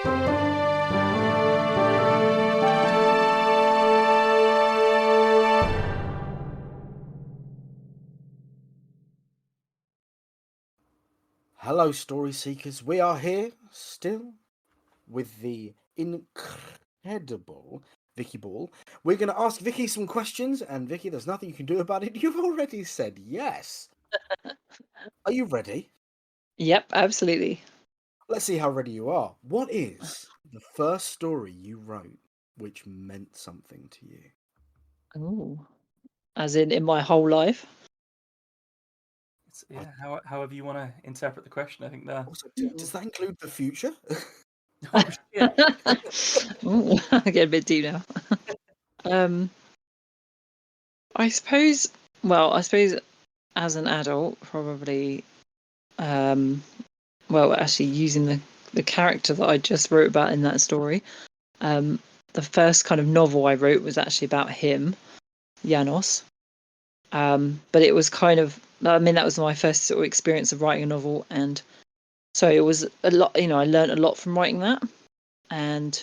Hello, story seekers. We are here still with the incredible Vicky Ball. We're going to ask Vicky some questions, and Vicky, there's nothing you can do about it. You've already said yes. Are you ready? Yep, absolutely. Let's see how ready you are. What is the first story you wrote which meant something to you? Oh, as in my whole life. Yeah, however you want to interpret the question, I think there. Also, does that include the future? Oh, shit. Ooh, I get a bit deep now. I suppose. Well, I suppose as an adult, probably. Well, actually, using the character that I just wrote about in that story. The first kind of novel I wrote was actually about him, Janos. But it was kind of. I mean, that was my first sort of experience of writing a novel, and so it was a lot. I learned a lot from writing that, and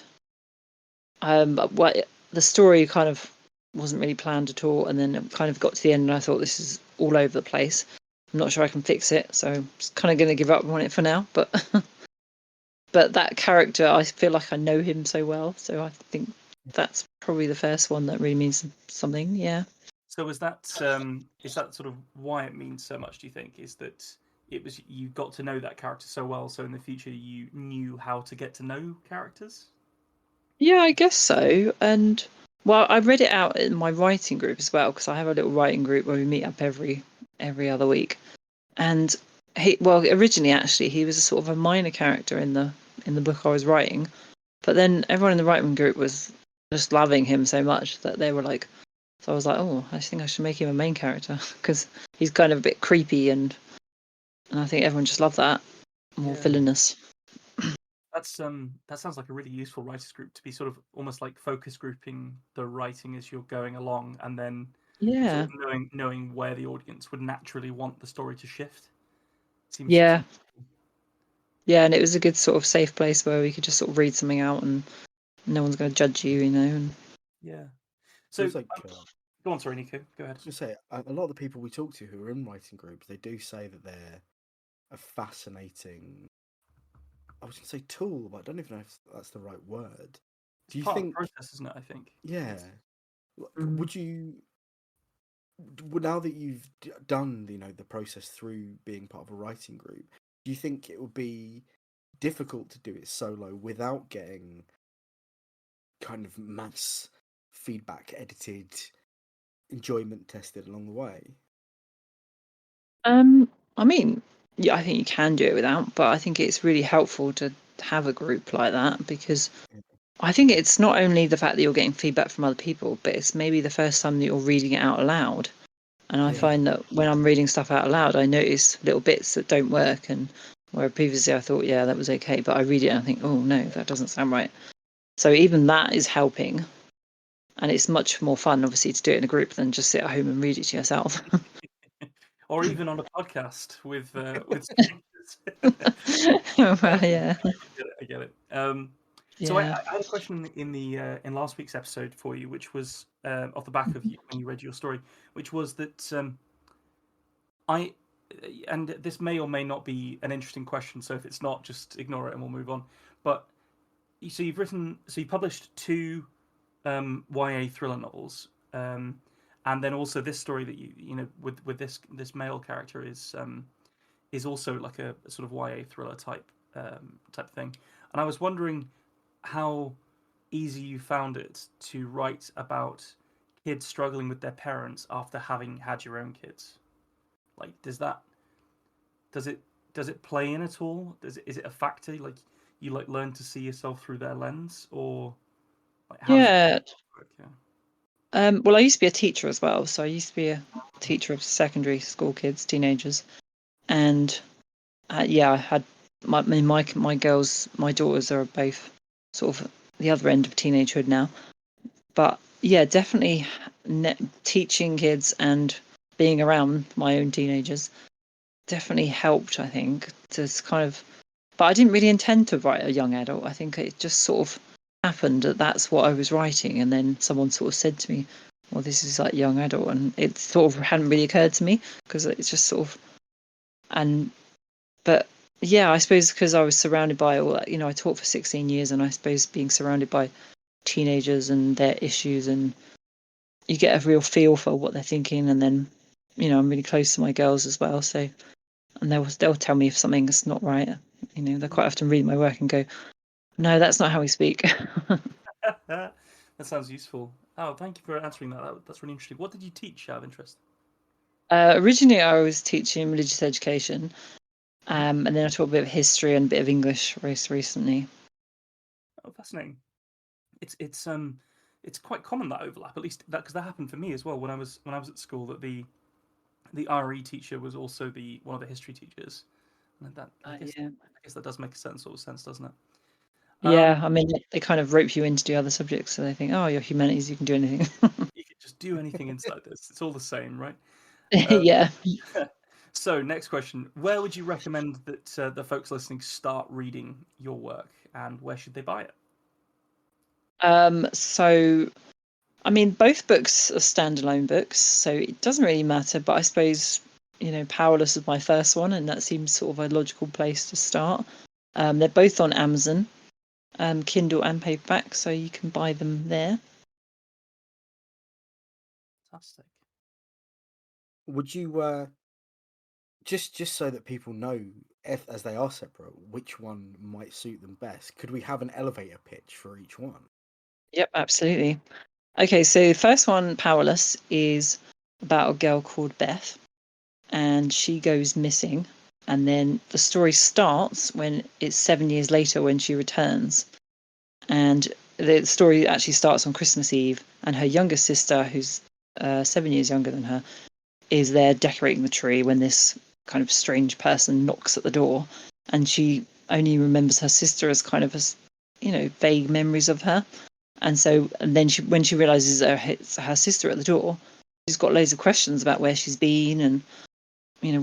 what the story kind of wasn't really planned at all, and then it kind of got to the end, and I thought this is all over the place. I'm not sure I can fix it, so I'm just kind of going to give up on it for now. But but that character, I feel like I know him so well, so I think that's probably the first one that really means something. Yeah. So is that sort of why it means so much? Do you think is that it was you got to know that character so well, so in the future you knew how to get to know characters? Yeah, I guess so. And well, I read it out in my writing group as well, because I have a little writing group where we meet up every other week. And originally actually he was a sort of a minor character in the book I was writing, but then everyone in the writing group was just loving him so much that they were like, so I was like, oh, I think I should make him a main character because he's kind of a bit creepy, and I think everyone just loved that, more villainous. That sounds like a really useful writers group to be sort of almost like focus grouping the writing as you're going along, and then Yeah. sort of knowing where the audience would naturally want the story to shift. Yeah. Yeah, and it was a good sort of safe place where we could just sort of read something out and no one's going to judge you, And Yeah. So So it's like, go on, sorry, Nico. Go ahead. I was going to say, a lot of the people we talk to who are in writing groups, they do say that they're a fascinating, I was going to say tool, but I don't even know if that's the right word. Do you part think? of the process, isn't it? I think. Yeah. Would you? Now that you've done, the process through being part of a writing group, do you think it would be difficult to do it solo without getting kind of mass feedback edited, enjoyment tested along the way? I mean, yeah, I think you can do it without, but I think it's really helpful to have a group like that, because I think it's not only the fact that you're getting feedback from other people, but it's maybe the first time that you're reading it out aloud. And I find that when I'm reading stuff out loud, I notice little bits that don't work, and where previously I thought, yeah, that was okay, but I read it and I think, oh no, that doesn't sound right. So even that is helping, and it's much more fun, obviously, to do it in a group than just sit at home and read it to yourself. Or even on a podcast with Well, yeah. I get it. So I had a question in last week's episode for you, which was off the back of when you read your story, which was that and this may or may not be an interesting question. So if it's not, just ignore it and we'll move on. But so you published two YA thriller novels, and then also this story that with this male character is also like a sort of YA thriller type thing. And I was wondering how easy you found it to write about kids struggling with their parents after having had your own kids. Like, does it play in at all? Is it a factor? Like, you learn to see yourself through their lens, or like how does it work? Yeah. Well, I used to be a teacher as well, so I used to be a teacher of secondary school kids, teenagers, and I had my girls, my daughters are both sort of the other end of teenagehood now. But yeah, definitely teaching kids and being around my own teenagers definitely helped, I think, to kind of but I didn't really intend to write a young adult. I think it just sort of happened that that's what I was writing, and then someone sort of said to me, well, this is like young adult, and it sort of hadn't really occurred to me because it's just sort of, but yeah, I suppose because I was surrounded by all that, I taught for 16 years, and I suppose being surrounded by teenagers and their issues, and you get a real feel for what they're thinking, and then I'm really close to my girls as well, so, and they'll tell me if something's not right. They quite often read my work and go, no, that's not how we speak. That sounds useful. Oh, thank you for answering that. That's really interesting. What did you teach out of interest? Originally, I was teaching religious education, and then I taught a bit of history and a bit of English most recently. Oh, fascinating. It's quite common, that overlap, at least that, because that happened for me as well when I was at school, that the RE teacher was also one of the history teachers. And that I guess that does make a certain sort of sense, doesn't it? Yeah, I mean, they kind of rope you in to do other subjects, so they think, oh, you're humanities, you can do anything. You can just do anything inside this. It's all the same, right? Yeah. So, next question: where would you recommend that the folks listening start reading your work, and where should they buy it? So, I mean, both books are standalone books, so it doesn't really matter. But I suppose, Powerless is my first one, and that seems sort of a logical place to start. They're both on Amazon, Kindle and paperback, so you can buy them there. Fantastic. Would you just so that people know, if as they are separate, which one might suit them best? Could we have an elevator pitch for each one? Yep, absolutely. Okay, so first one, Powerless, is about a girl called Beth, and she goes missing. And then the story starts when it's 7 years later when she returns. And the story actually starts on Christmas Eve, and her younger sister, who's 7 years younger than her, is there decorating the tree when this kind of strange person knocks at the door. And she only remembers her sister as kind of as, vague memories of her. And so, and then when she realizes it's her sister at the door, she's got loads of questions about where she's been and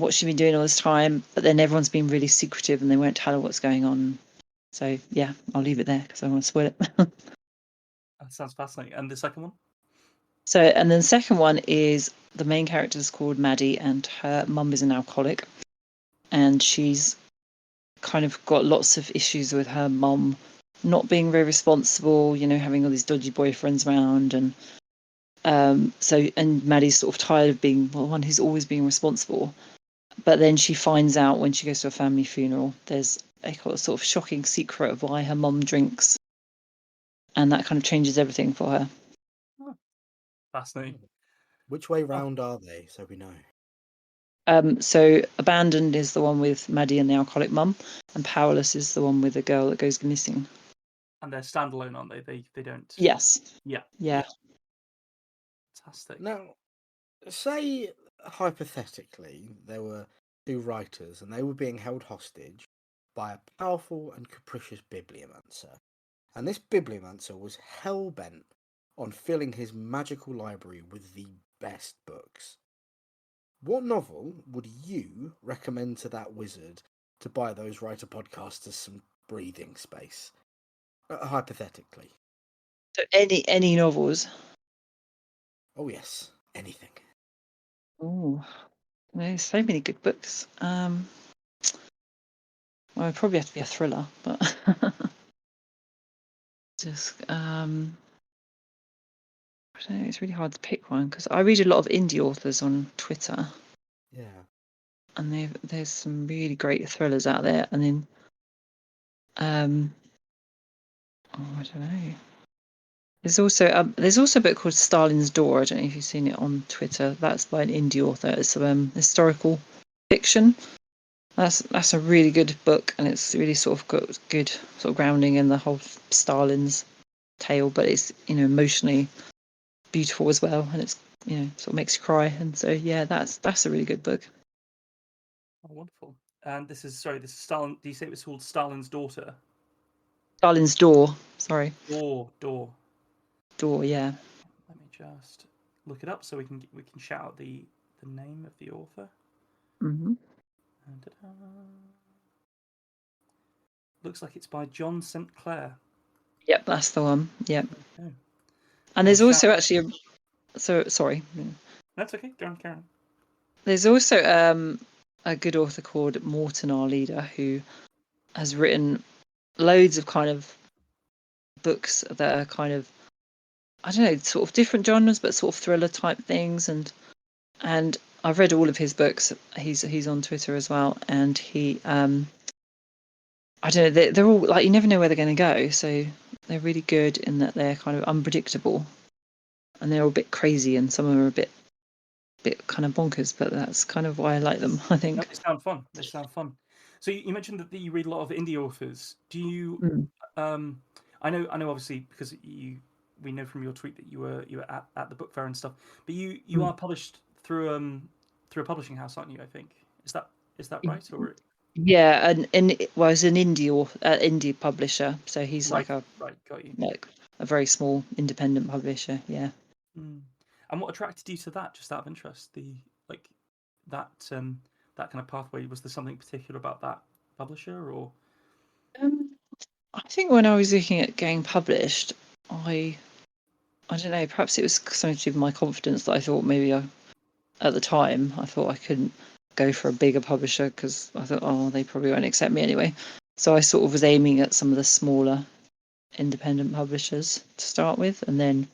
what she's been doing all this time. But then everyone's been really secretive and they won't tell her what's going on. So yeah, I'll leave it there because I don't want to spoil it. That sounds fascinating. And the second one? So, and then the second one is the main character is called Maddie, and her mum is an alcoholic, and she's kind of got lots of issues with her mum not being very responsible, having all these dodgy boyfriends around, and and Maddie's sort of tired of being the one who's always being responsible. But then she finds out when she goes to a family funeral, there's a sort of shocking secret of why her mum drinks, and that kind of changes everything for her. Oh, fascinating. Which way round are they, so we know? So Abandoned is the one with Maddie and the alcoholic mum, and Powerless is the one with the girl that goes missing. And they're standalone, aren't they? They don't. Yes. Yeah. Fantastic. Now, say hypothetically there were two writers and they were being held hostage by a powerful and capricious bibliomancer, and this bibliomancer was hell-bent on filling his magical library with the best books. What novel would you recommend to that wizard to buy those writer podcasters some breathing space? Hypothetically. So any novels? Oh yes, anything. Oh, there's so many good books. Well, it'd probably have to be a thriller, but just I don't know. It's really hard to pick one because I read a lot of indie authors on Twitter. Yeah. And there's some really great thrillers out there. And then, I don't know. There's also a book called Stalin's Door. I don't know if you've seen it on Twitter. That's by an indie author. It's historical fiction. That's a really good book, and it's really sort of got good sort of grounding in the whole Stalin's tale, but it's emotionally beautiful as well, and it's sort of makes you cry. And so yeah, that's a really good book. Oh, wonderful. And this is Stalin. Do you say it was called Stalin's Daughter? Stalin's Door. Sorry. Door. Door. Yeah. Let me just look it up so we can shout out the name of the author. Mm-hmm. looks like it's by John St. Clair. Yep, that's the one. Yep. Okay. And there's also actually sorry. That's okay. Karen. There's also a good author called Morton R. Leader who has written loads of kind of books that are kind of, I don't know, sort of different genres, but sort of thriller type things. And I've read all of his books. He's on Twitter as well, and he I don't know, they're all like, you never know where they're going to go. So they're really good in that they're kind of unpredictable, and they're all a bit crazy, and some of them are a bit kind of bonkers. But that's kind of why I like them, I think. No, they sound fun. So you mentioned that you read a lot of indie authors. Do you? I know, obviously, because we know from your tweet that you were at the book fair and stuff. But you are published through a publishing house, aren't you? I think is that right? Or yeah, and well, it's an indie publisher, so he's right, like got you. like a very small independent publisher. Yeah. And what attracted you to that? Just out of interest, that that kind of pathway. Was there something particular about that publisher, or? I think when I was looking at getting published, I don't know, perhaps it was something to do with my confidence that I thought maybe at the time I thought I couldn't go for a bigger publisher because I thought, oh, they probably won't accept me anyway. So I sort of was aiming at some of the smaller independent publishers to start with, and then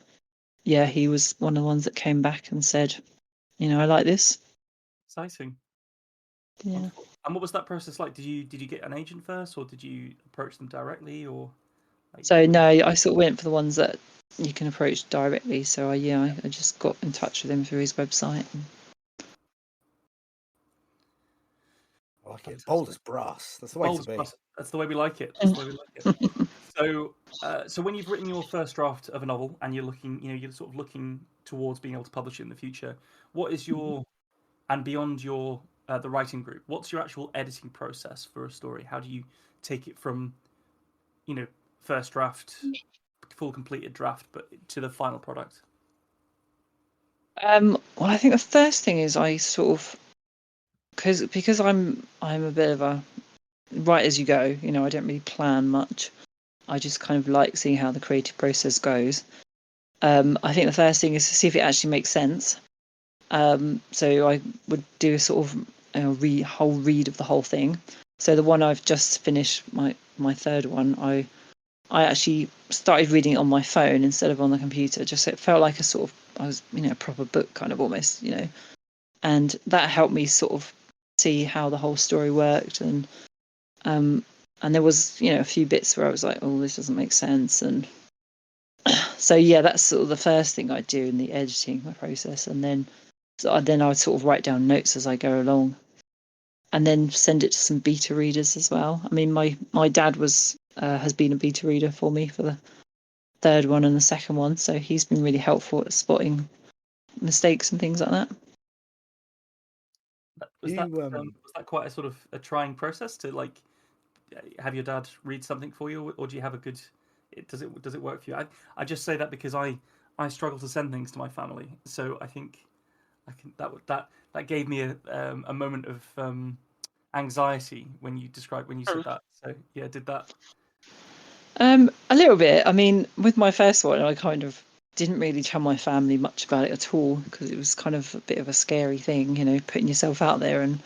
yeah, he was one of the ones that came back and said, I like this. Exciting. Yeah. Wonderful. And what was that process like? Did you get an agent first, or did you approach them directly, or? So no, I sort of went for the ones that you can approach directly. So I just got in touch with him through his website. I like it. Bold as brass. That's the way to be. That's the way we like it. That's the way we like it. So when you've written your first draft of a novel and you're looking, you're sort of looking towards being able to publish it in the future, what is your, and beyond your the writing group, what's your actual editing process for a story? How do you take it from, first draft, full completed draft, but to the final product? Well, I think the first thing is I sort of, because I'm a bit of a write as you go. I don't really plan much. I just kind of like seeing how the creative process goes. I think the first thing is to see if it actually makes sense. So I would do a sort of whole read of the whole thing. So the one I've just finished, my third one, I actually started reading it on my phone instead of on the computer. Just so it felt like I was a proper book kind of almost, and that helped me sort of see how the whole story worked. And there was a few bits where I was like, oh, this doesn't make sense. And so yeah, that's sort of the first thing I do in the editing process. And then I would sort of write down notes as I go along, and then send it to some beta readers as well. I mean, my dad has been a beta reader for me for the third one and the second one, so he's been really helpful at spotting mistakes and things like that. Was that quite a sort of a trying process to have your dad read something for you, or do you have a good? Does it work for you? I just say that because I struggle to send things to my family, so I think that gave me a moment of anxiety when you said that. So yeah, did that. A little bit. I mean, with my first one, I kind of didn't really tell my family much about it at all because it was kind of a bit of a scary thing, putting yourself out there. And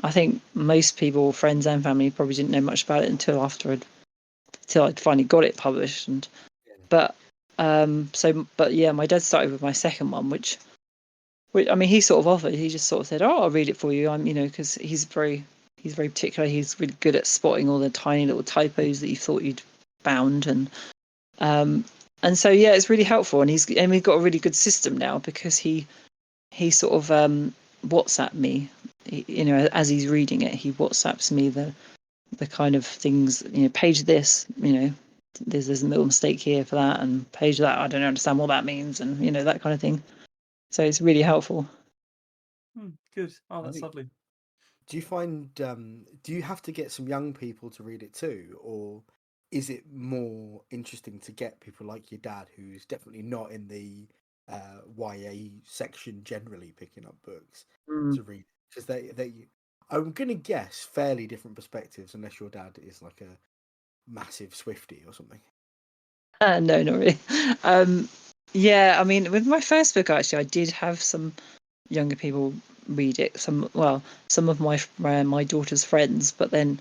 I think most people, friends and family, probably didn't know much about it until I'd finally got it published. But yeah, my dad started with my second one, which I mean, he sort of offered. He just sort of said, "Oh, I'll read it for you." Because he's very particular. He's really good at spotting all the tiny little typos that you thought you'd found, and so yeah, it's really helpful. And we've got a really good system now because he sort of WhatsApp me, as he's reading it, he WhatsApps me the kind of things, page this, there's a little mistake here for that, and page that, I don't understand what that means, and that kind of thing. So it's really helpful. Good. Oh, that's lovely. Do you find do you have to get some young people to read it too, or is it more interesting to get people like your dad, who's definitely not in the YA section generally picking up books to read? Because they I'm gonna guess fairly different perspectives, unless your dad is like massive Swiftie or something? No, not really. Yeah, I mean, with my first book, actually, I did have some younger people read it. Some of my daughter's friends, but then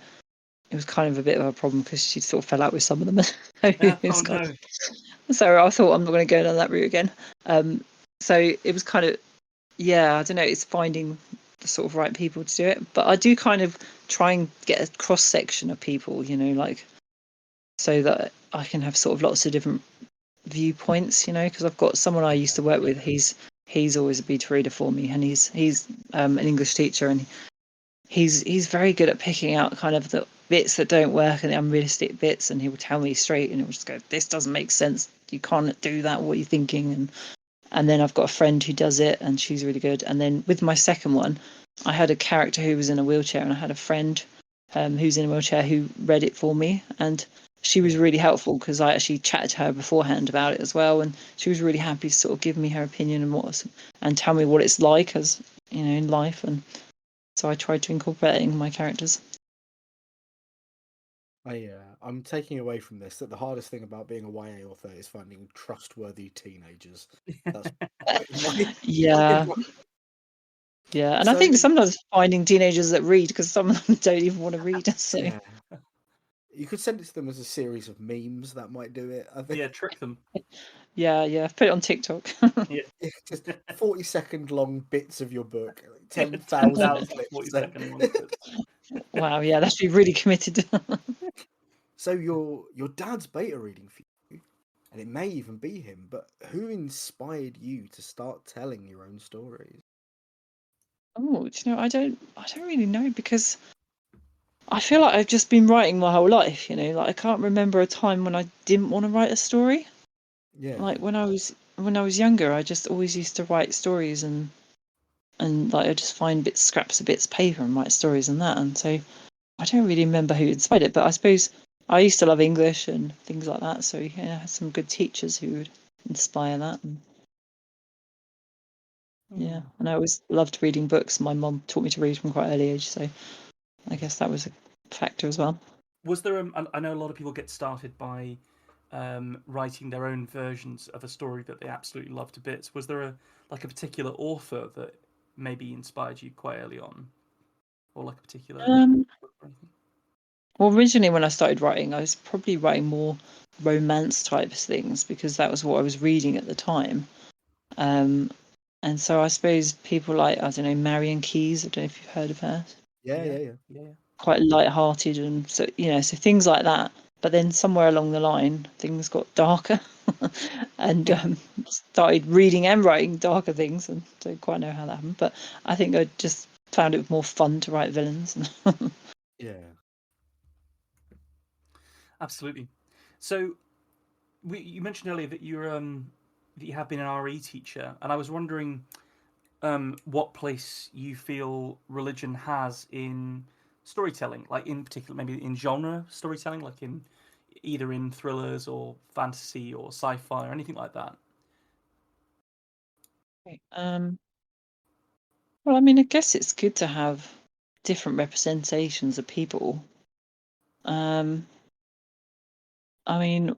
it was kind of a bit of a problem because she sort of fell out with some of them. No. So I thought I'm not going to go down that route again. So it was kind of, yeah, I don't know. It's finding the sort of right people to do it, but I do kind of try and get a cross section of people, like so that I can have sort of lots of different viewpoints, because I've got someone I used to work with. He's always a beta reader for me, and he's an English teacher, and he's very good at picking out kind of the bits that don't work and the unrealistic bits, and he will tell me straight, and he'll just go, "This doesn't make sense. You can't do that. What are you thinking?" And then I've got a friend who does it, and she's really good. And then with my second one, I had a character who was in a wheelchair, and I had a friend who's in a wheelchair who read it for me, and she was really helpful because I actually chatted to her beforehand about it as well, and she was really happy to sort of give me her opinion and tell me what it's like as in life, and so I tried to incorporate it in my characters. I'm taking away from this that the hardest thing about being a YA author is finding trustworthy teenagers. That's Yeah. Yeah, and I think sometimes finding teenagers that read, because some of them don't even want to read. So yeah. You could send it to them as a series of memes. That might do it, I think. Yeah, trick them. Yeah, put it on TikTok. Yeah. Just 40-second long bits of your book, 10,000 clips. 40-second long bits. Wow, yeah, that's be really committed. So your dad's beta reading for you, and it may even be him, but who inspired you to start telling your own stories? Oh, I don't really know, because I feel like I've just been writing my whole life, like I can't remember a time when I didn't want to write a story. Yeah. Like when I was younger, I just always used to write stories, and like I just find scraps of bits of paper and write stories and that. And so I don't really remember who inspired it, but I suppose I used to love English and things like that. So yeah, I had some good teachers who would inspire that. And yeah, and I always loved reading books. My mum taught me to read from quite an early age, so I guess that was a factor as well. Was there? I know a lot of people get started by writing their own versions of a story that they absolutely love to bits. Was there a particular author that maybe inspired you quite early on, or like a particular book or anything? Well, originally when I started writing, I was probably writing more romance types things because that was what I was reading at the time. And so I suppose people like, I don't know, Marian Keyes. I don't know if you've heard of her. Yeah. Quite light-hearted, and so so things like that. But then somewhere along the line, things got darker, and started reading and writing darker things, and don't quite know how that happened. But I think I just found it more fun to write villains. Yeah. Absolutely. So, you mentioned earlier that you have been an RE teacher, and I was wondering what place you feel religion has in storytelling, like in particular, maybe in genre storytelling, like in either in thrillers or fantasy or sci-fi or anything like that. Well, I mean, I guess it's good to have different representations of people. I mean,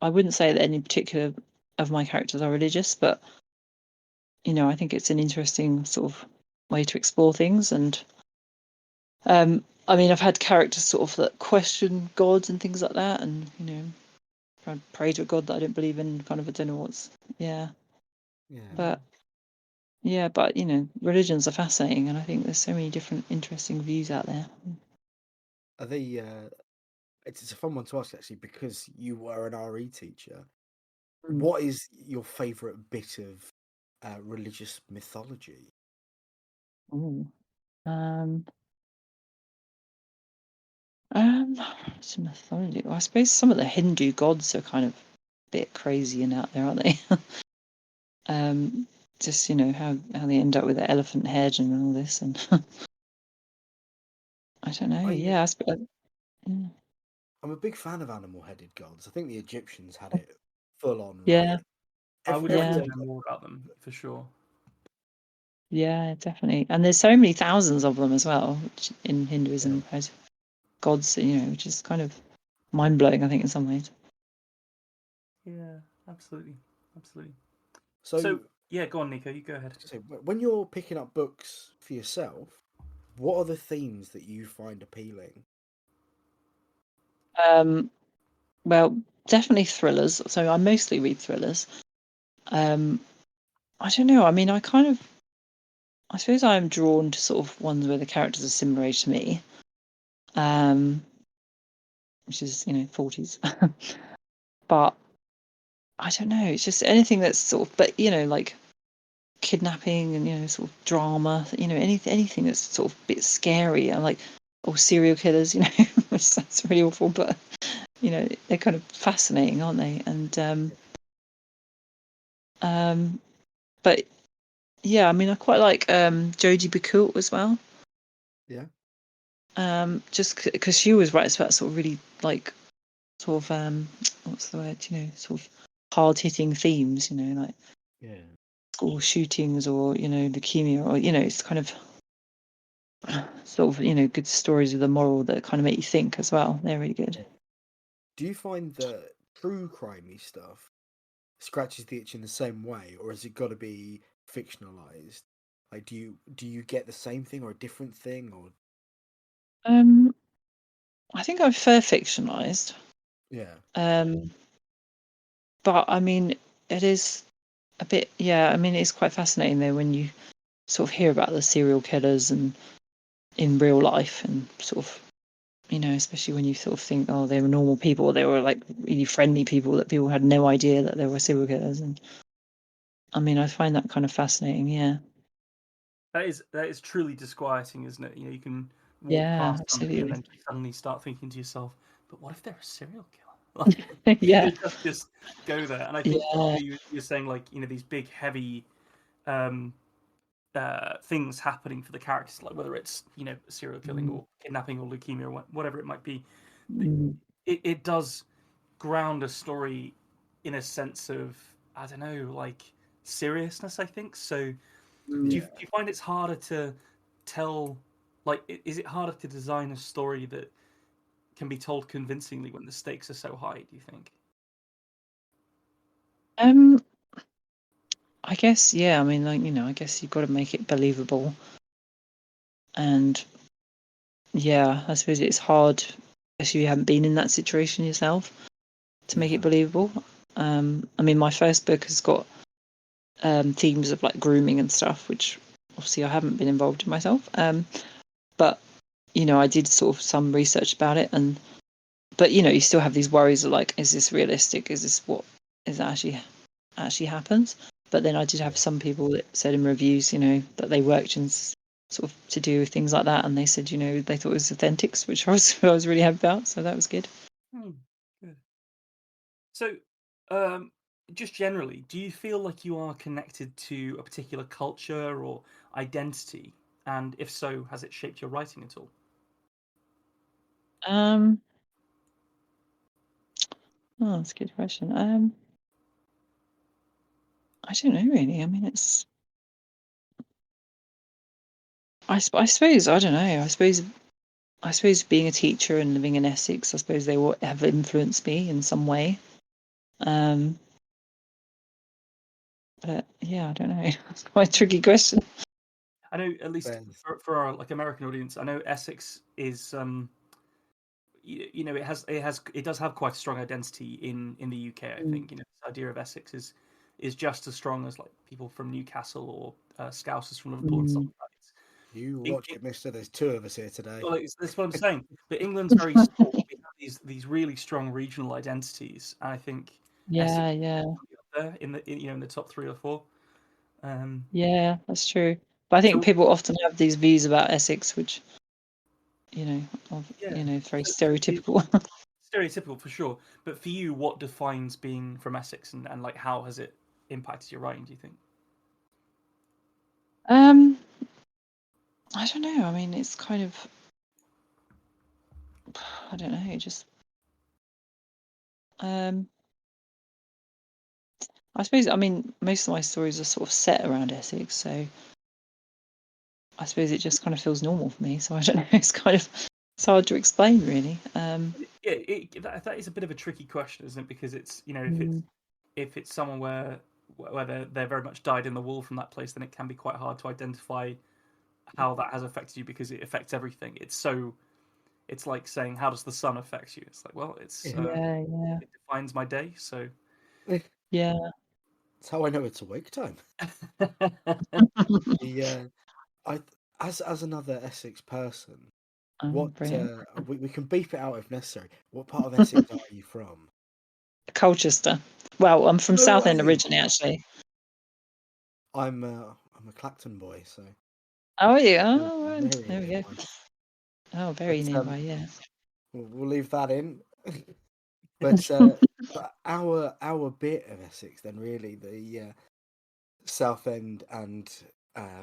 I wouldn't say that any particular of my characters are religious, but I think it's an interesting sort of way to explore things. And I mean, I've had characters sort of that question gods and things like that, and try and pray to a god that I don't believe in. Kind of, I don't know what's but religions are fascinating, and I think there's so many different interesting views out there. Are they? It's a fun one to ask actually, because you were an RE teacher. What is your favourite bit of religious mythology? It's mythology. Well, I suppose some of the Hindu gods are kind of a bit crazy and out there, aren't they? Just how they end up with the elephant head and all this, and I don't know. I suppose. Yeah. I'm a big fan of animal-headed gods. I think the Egyptians had it full on Yeah. right. I would like to Everybody know more about them for sure. Yeah, definitely. And there's so many thousands of them as well, which in Hinduism, as gods, which is kind of mind blowing, I think, in some ways. Yeah, absolutely. So yeah, go on, Nico. You go ahead. So when you're picking up books for yourself, what are the themes that you find appealing? Well, definitely thrillers. So I mostly read thrillers. I don't know. I mean, I suppose I'm drawn to sort of ones where the characters are similar age to me, which is 40s. But I don't know. It's just anything that's sort of, but like kidnapping and sort of drama. Anything that's sort of a bit scary and like serial killers. Which sounds really awful, but they're kind of fascinating, aren't they? And but yeah, I mean, I quite like Jodie Becourt as well. Yeah. Just because she always writes about sort of really like sort of what's the word? Sort of hard hitting themes. Like school shootings or leukemia or it's kind of sort of good stories with a moral that kind of make you think as well. They're really good. Do you find that true crimey stuff scratches the itch in the same way, or has it got to be fictionalized? Like, do you get the same thing or a different thing, or? I think I prefer fictionalized. Yeah. But I mean, it is a bit. Yeah, I mean, it's quite fascinating though when you sort of hear about the serial killers and in real life and sort of especially when you sort of think, oh, they were normal people, they were like really friendly people that people had no idea that they were serial killers. And I mean, I find that kind of fascinating. Yeah. That is truly disquieting, isn't it? You can walk Yeah, past somebody and absolutely. then suddenly start thinking to yourself, but what if they're a serial killer? Yeah. It just go there. And I think Yeah. you're saying like these big heavy things happening for the characters, like whether it's serial killing or kidnapping or leukemia or whatever it might be. It does ground a story in a sense of, I don't know, like seriousness, I think. So do you find it's harder to tell, like, is it harder to design a story that can be told convincingly when the stakes are so high, do you think? I guess, yeah, I mean, like, I guess you've got to make it believable. And yeah, I suppose it's hard, especially if you haven't been in that situation yourself, to make it believable. I mean, my first book has got themes of like grooming and stuff, which obviously I haven't been involved in myself. But I did sort of some research about it, but you still have these worries of like, is this realistic? Is this what is actually happens? But then I did have some people that said in reviews, that they worked in sort of to do with things like that, and they said, they thought it was authentic, which I was really happy about. So that was good. Good. So, just generally, do you feel like you are connected to a particular culture or identity? And if so, has it shaped your writing at all? Oh, that's a good question. I don't know really. I mean, it's. I suppose I don't know. I suppose being a teacher and living in Essex, I suppose they will have influenced me in some way. But yeah, I don't know. It's quite a tricky question. I know, at least for our like American audience, I know Essex is it does have quite a strong identity in the UK. I think this idea of Essex is just as strong as like people from Newcastle or Scousers from Liverpool and stuff like that. You watch it, mister. There's two of us here today. Well, that's what I'm saying. But England's very small. We have these really strong regional identities, and I think Essex Yeah. is up there in the top 3 or 4. Yeah, that's true. But I think So people often have these views about Essex, which, yeah, very so stereotypical. stereotypical for sure. But for you, what defines being from Essex, and like how has it impacted your writing? Do you think? I don't know. I mean, it's kind of, I don't know, just, I suppose, I mean, most of my stories are sort of set around Essex, so I suppose it just kind of feels normal for me. So I don't know. It's kind of, It's hard to explain, really. That is a bit of a tricky question, isn't it? Because it's if it's someone where they're very much dyed in the wool from that place, then it can be quite hard to identify how that has affected you because it affects everything. It's like saying, how does the sun affect you? It's like, well, it defines my day. So Yeah. That's how I know it's awake time. I as another Essex person, what we can beep it out if necessary. What part of Essex are you from? Colchester. Well, I'm from No Southend way. originally, actually. I'm a Clacton boy, so. Oh, yeah. Very, Oh, very there we go. nearby. Oh, very But, nearby, yeah. we'll leave that in. But our bit of Essex, then really the Southend and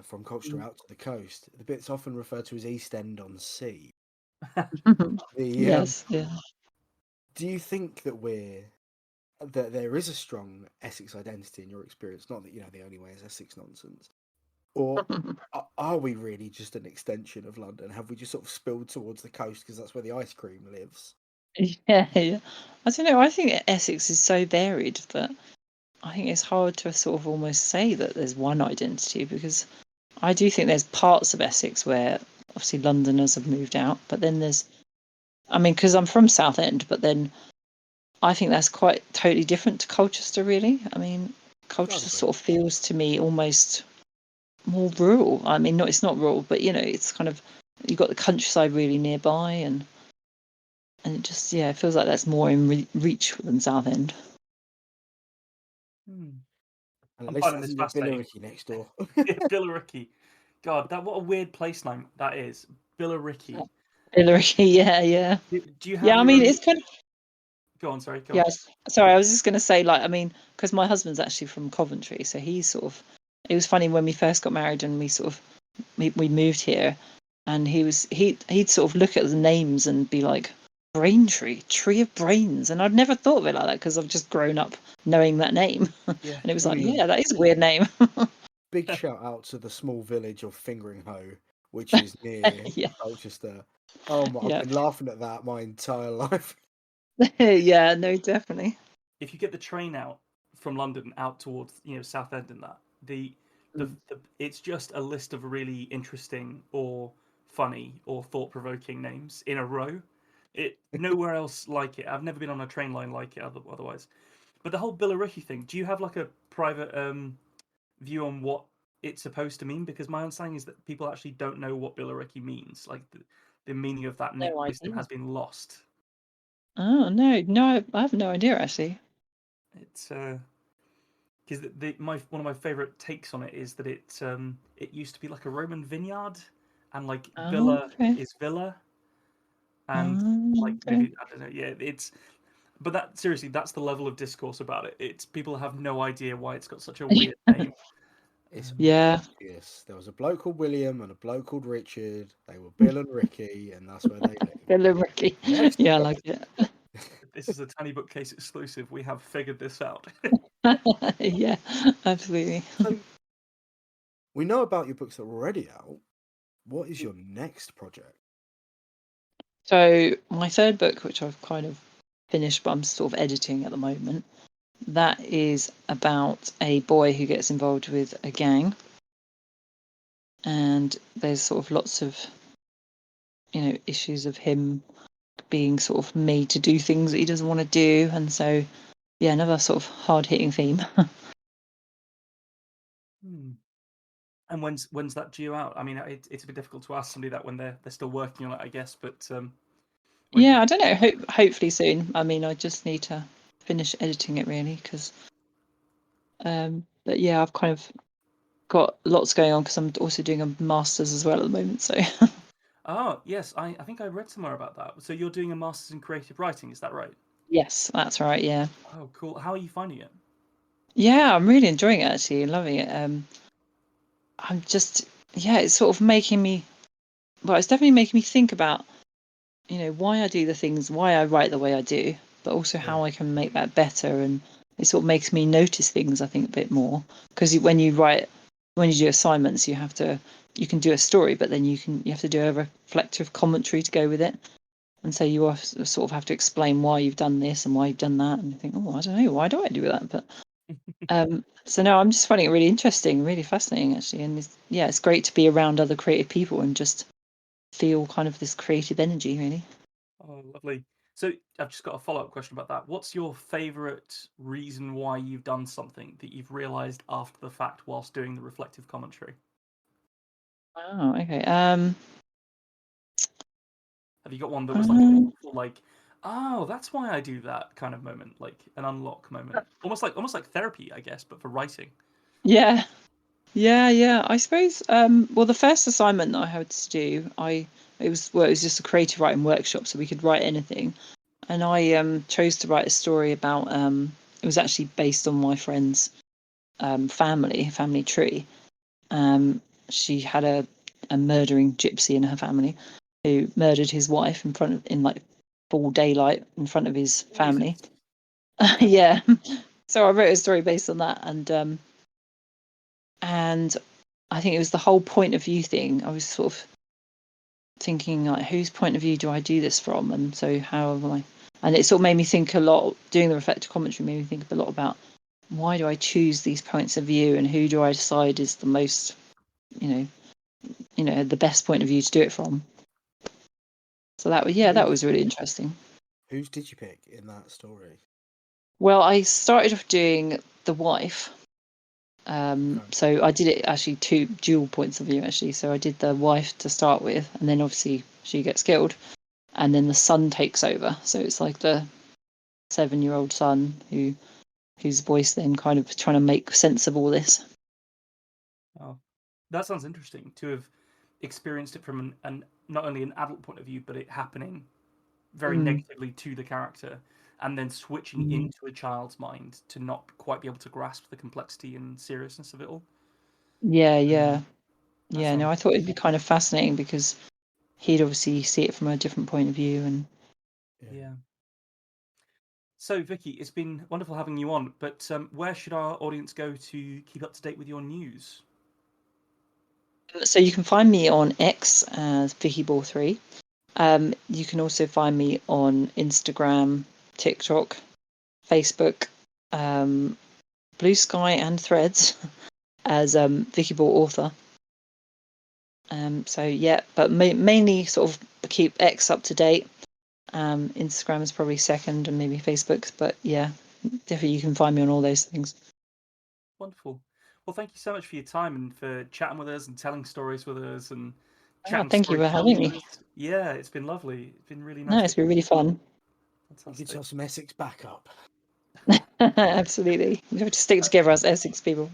from Colchester out to the coast, the bit's often referred to as East End on Sea. Yes, yeah. Do you think that there is a strong Essex identity in your experience? Not that the only way is Essex nonsense, or are we really just an extension of London? Have we just sort of spilled towards the coast because that's where the ice cream lives? Yeah. I don't know. I think Essex is so varied that I think it's hard to sort of almost say that there's one identity, because I do think there's parts of Essex where obviously Londoners have moved out, but then because I'm from Southend, but then I think that's quite totally different to Colchester, really. I mean, Colchester sort of feels to me almost more rural. I mean, it's not rural, but it's kind of, you've got the countryside really nearby, and it just, it feels like that's more in reach than Southend. And at I'm least finding this that's fascinating. Billericay next door. Billericay. God, what a weird place name that is. Billericay. Billericay, yeah. Do you have I mean, own... it's kind of... Go on, sorry. Go on. Yes. Sorry, I was just going to say, because my husband's actually from Coventry, so he's sort of... It was funny when we first got married and we moved here, and he'd sort of look at the names and be like, Braintree, Tree of Brains, and I'd never thought of it like that because I've just grown up knowing that name. Yeah. And it was that is a weird name. Big shout out to the small village of Fingringhoe, which is near Colchester. Oh my! I've been laughing at that my entire life. Yeah, no, definitely. If you get the train out from London out towards Southend and that, it's just a list of really interesting or funny or thought-provoking names in a row. Nowhere else like it. I've never been on a train line like it otherwise. But the whole Billericay thing, do you have like a private view on what it's supposed to mean? Because my understanding is that people actually don't know what Billericay means. Like the meaning of that name has been lost. Oh no, I have no idea actually. It's because one of my favorite takes on it is that it used to be like a Roman vineyard, and like villa is villa, and like maybe I don't know. Yeah, but that's the level of discourse about it. It's people have no idea why it's got such a weird name. It's Yes. There was a bloke called William and a bloke called Richard. They were Bill and Ricky, and that's where they live. Bill and Ricky. Yeah, I like it. This is a Tiny Bookcase exclusive. We have figured this out. Yeah, absolutely. So, we know about your books that are already out. What is your next project? So my third book, which I've kind of finished, but I'm sort of editing at the moment, that is about a boy who gets involved with a gang. And there's sort of lots of, issues of him being sort of made to do things that he doesn't want to do. And so, another sort of hard-hitting theme. And when's that due out? I mean, it's a bit difficult to ask somebody that when they're still working on it, I guess. But I don't know. Hopefully soon. I mean, I just need to finish editing it really, because. But I've kind of got lots going on because I'm also doing a master's as well at the moment. So. Oh yes, I think I read somewhere about that. So you're doing a master's in creative writing, is that right? Yes, that's right. Yeah. Oh, cool. How are you finding it? Yeah, I'm really enjoying it actually, loving it. I'm just, it's sort of making me, it's definitely making me think about, why I do the things, why I write the way I do, but also how I can make that better. And it sort of makes me notice things, I think, a bit more. Because when you write when you do assignments, you can do a story, but then you have to do a reflective commentary to go with it. And so you sort of have to explain why you've done this and why you've done that. And you think, oh, I don't know, why do I do that? But so no, I'm just finding it really interesting, really fascinating, actually. And it's great to be around other creative people and just feel kind of this creative energy, really. Oh, lovely. So I've just got a follow-up question about that. What's your favourite reason why you've done something that you've realised after the fact whilst doing the reflective commentary? Oh, okay. Have you got one that was like a wonderful, like, oh, that's why I do that kind of moment, like an unlock moment, almost like therapy, I guess, but for writing. Yeah. I suppose. Well, the first assignment that I had to do, it was just a creative writing workshop, so we could write anything, and I chose to write a story about. It was actually based on my friend's family tree. She had a murdering gypsy in her family who murdered his wife in like full daylight in front of his family. Yeah. So I wrote a story based on that, and I think it was the whole point of view thing. I was sort of thinking, like, whose point of view do I do this from? And so how am I? And it sort of made me think a lot. Doing the reflective commentary made me think a lot about why do I choose these points of view, and who do I decide is the most, the best point of view to do it from. So that was really interesting. Whose did you pick in that story? Well, I started off doing the wife. So I did it actually two dual points of view, actually. So I did the wife to start with, and then obviously she gets killed, and then the son takes over. So it's like the 7-year-old son whose voice then kind of trying to make sense of all this. Oh, that sounds interesting to have experienced it from an not only an adult point of view, but it happening very negatively to the character, and then switching into a child's mind to not quite be able to grasp the complexity and seriousness of it all. Yeah. No, I thought it'd be kind of fascinating because he'd obviously see it from a different point of view, and yeah. So, Vicky, it's been wonderful having you on, but where should our audience go to keep up to date with your news? so you can find me on X as Vicky Ball 3. You can also find me on Instagram, TikTok, Facebook, Blue Sky, and Threads as Vicky Ball Author. But mainly sort of keep X up to date. Instagram is probably second, and maybe Facebook. But yeah, definitely you can find me on all those things. Wonderful. Well, thank you so much for your time and for chatting with us and telling stories with us and chatting. Thank you for having me. Yeah, it's been lovely. It's been really nice. No, it's been really fun. You could tell some Essex backup. Absolutely. We have to stick together as Essex people.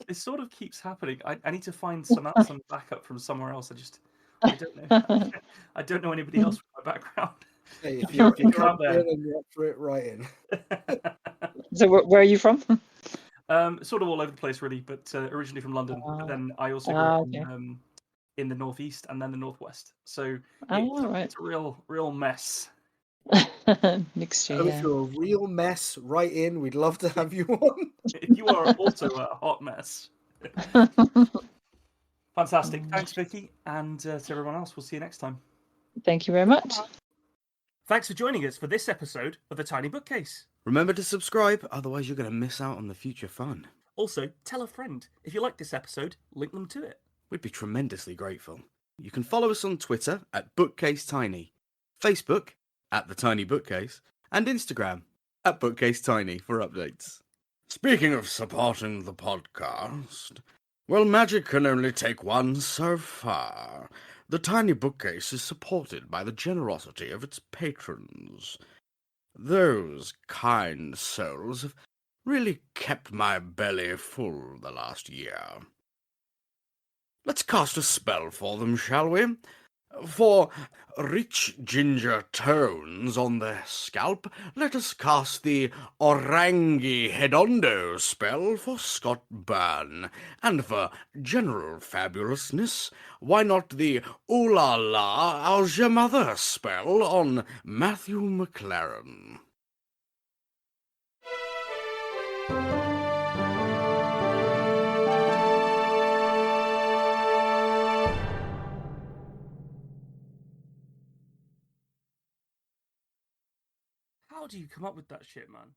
It sort of keeps happening. I need to find some backup from somewhere else. I don't know. I don't know anybody else with my background. Hey, if you're out there and you're up for it, right in. So where are you from? Sort of all over the place, really, but originally from London. But then I also grew up in the northeast and then the northwest. So it's a real mess. Mixture. If you're a real mess, right in. We'd love to have you on. If you are also a hot mess. Fantastic. Thanks, Vicky, and to everyone else. We'll see you next time. Thank you very much. Thanks for joining us for this episode of The Tiny Bookcase. Remember to subscribe, otherwise you're going to miss out on the future fun. Also, tell a friend. If you like this episode, link them to it. We'd be tremendously grateful. You can follow us on Twitter at BookcaseTiny, Facebook at The Tiny Bookcase, and Instagram at BookcaseTiny for updates. Speaking of supporting the podcast, well, magic can only take one so far. The Tiny Bookcase is supported by the generosity of its patrons. Those kind souls have really kept my belly full the last year. Let's cast a spell for them, shall we? For rich ginger tones on their scalp, let us cast the Orangi Hedondo spell for Scott Byrne. And for general fabulousness, why not the Ooh La La, How's Your Mother spell on Matthew McLaren? how do you come up with that shit, man?